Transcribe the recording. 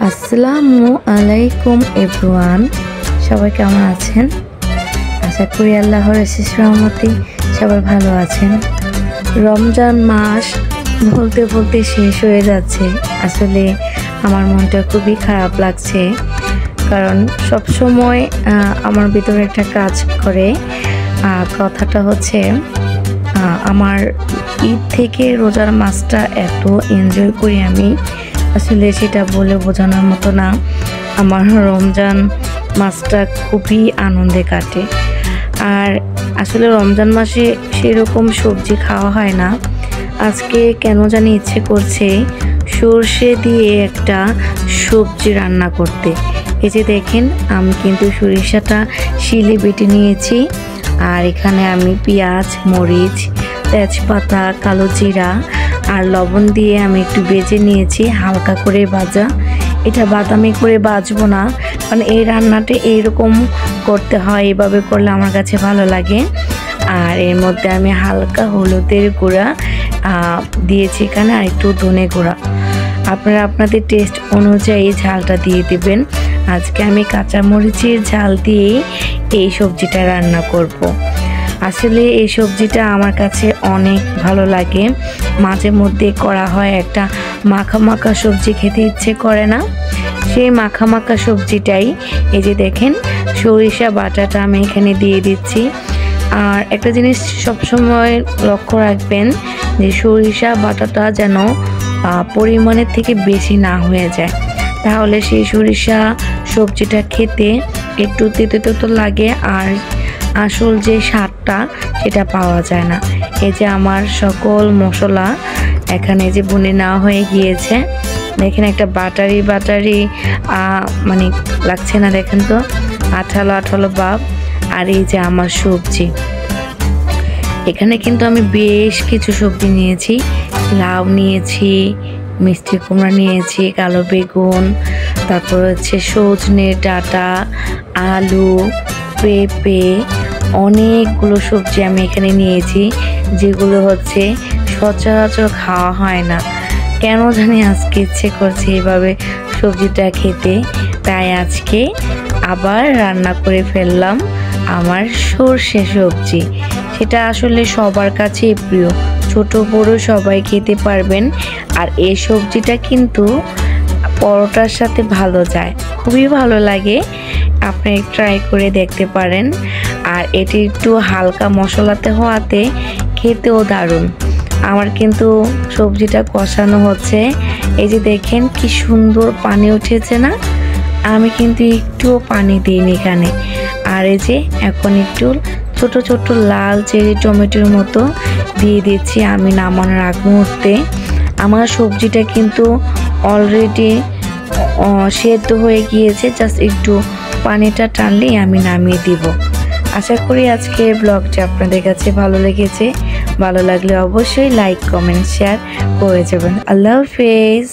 আসসালামু আলাইকুম এভরিওয়ান, সবাই কেমন আছেন? আশা করি আল্লাহর অশেষ রহমতে সবাই ভালো আছেন। রমজান মাস বলতে বলতে শেষ হয়ে যাচ্ছে। আসলে আমার মনটা খুবই খারাপ লাগছে, কারণ সব সময় আমার ভিতরে একটা কাজ করে। কথাটা হচ্ছে, আমার ঈদ থেকে রোজার মাসটা এত এনজয় করি আমি, আসলে সেটা বলে বোঝানোর মতো না। আমার রমজান মাসটা খুবই আনন্দে কাটে। আর আসলে রমজান মাসে সেরকম সবজি খাওয়া হয় না। আজকে কেন জানি ইচ্ছে করছে সর্ষে দিয়ে একটা সবজি রান্না করতে। এই যে দেখেন, আমি কিন্তু সরিষাটা শিলে বেটে নিয়েছি, আর এখানে আমি পেঁয়াজ, মরিচ, তেজপাতা, কালো জিরা আর লবণ দিয়ে আমি একটু ভেজে নিয়েছি, হালকা করে ভাজা। এটা বাদামি করে ভাজবো না, কারণ এই রান্নাটা এইরকম করতে হয়, এভাবে করলে আমার কাছে ভালো লাগে। আর এর মধ্যে আমি হালকা হলুদের গুঁড়া দিয়েছি এখানে, আর একটু ধনে গুঁড়া। আপনারা আপনাদের টেস্ট অনুযায়ী ঝালটা দিয়ে দিবেন। আজকে আমি কাঁচামরিচের ঝাল দিয়েই এই সবজিটা রান্না করব। আসলে এই সবজিটা আমার কাছে অনেক ভালো লাগে। মাঝে মধ্যে করা হয় একটা মাখা মাখা সবজি, খেতে ইচ্ছে করে না? সেই মাখা মাখা সবজিটাই এই যে দেখেন, সরিষা বাটাটা আমি এখানে দিয়ে দিচ্ছি। আর একটা জিনিস সবসময় লক্ষ্য রাখবেন যে সরিষা বাটাটা যেন পরিমাণের থেকে বেশি না হয়ে যায়, তাহলে সেই সরিষা সবজিটা খেতে একটু তেতো তেতো লাগে, আর আসল যে স্বাদটা সেটা পাওয়া যায় না। এই যে আমার সকল মশলা এখানে যে বুনে নেওয়া হয়ে গিয়েছে। দেখেন, একটা বাটারি মানে লাগছে না? দেখেন তো, আঠালো আঠালো ভাব। আর এই যে আমার সবজি, এখানে কিন্তু আমি বেশ কিছু সবজি নিয়েছি। লাউ নিয়েছি, মিষ্টি কুমড়া নিয়েছি, কালো বেগুন, তারপর হচ্ছে সজনে ডাঁটা, আলু, পেঁপে, অনেকগুলো সবজি আমি এখানে নিয়েছি, যেগুলো হচ্ছে সচরাচর খাওয়া হয় না। কেন জানি আজকে ইচ্ছে করছে এভাবে সবজিটা খেতে, তাই আজকে আবার রান্না করে ফেললাম আমার সর্ষে সবজি। সেটা আসলে সবার কাছেই প্রিয়, ছোট বড় সবাই খেতে পারবেন। আর এই সবজিটা কিন্তু পরোটার সাথে ভালো যায়, খুবই ভালো লাগে। আপনি ট্রাই করে দেখতে পারেন। আর এটি একটু হালকা মশলাতে হওয়াতে খেতেও দারুণ। আমার কিন্তু সবজিটা কষানো হচ্ছে। এই যে দেখেন কি সুন্দর পানি উঠেছে না? আমি কিন্তু একটুও পানি দিইনি এখানে। আর এই যে এখন একটু ছোট ছোট লাল চেরি টমেটোর মতো দিয়ে দিচ্ছি আমি নামানোর আগ মুহূর্তে। আমার সবজিটা কিন্তু অলরেডি সেদ্ধ হয়ে গিয়েছে, জাস্ট একটু পানিটা টানলেই আমি নামিয়ে দিব। আশা করি আজকের ব্লগটা আপনাদের কাছে ভালো লেগেছে। ভালো লাগলে অবশ্যই লাইক, কমেন্ট, শেয়ার করে যাবেন। আল্লাহ হাফেজ।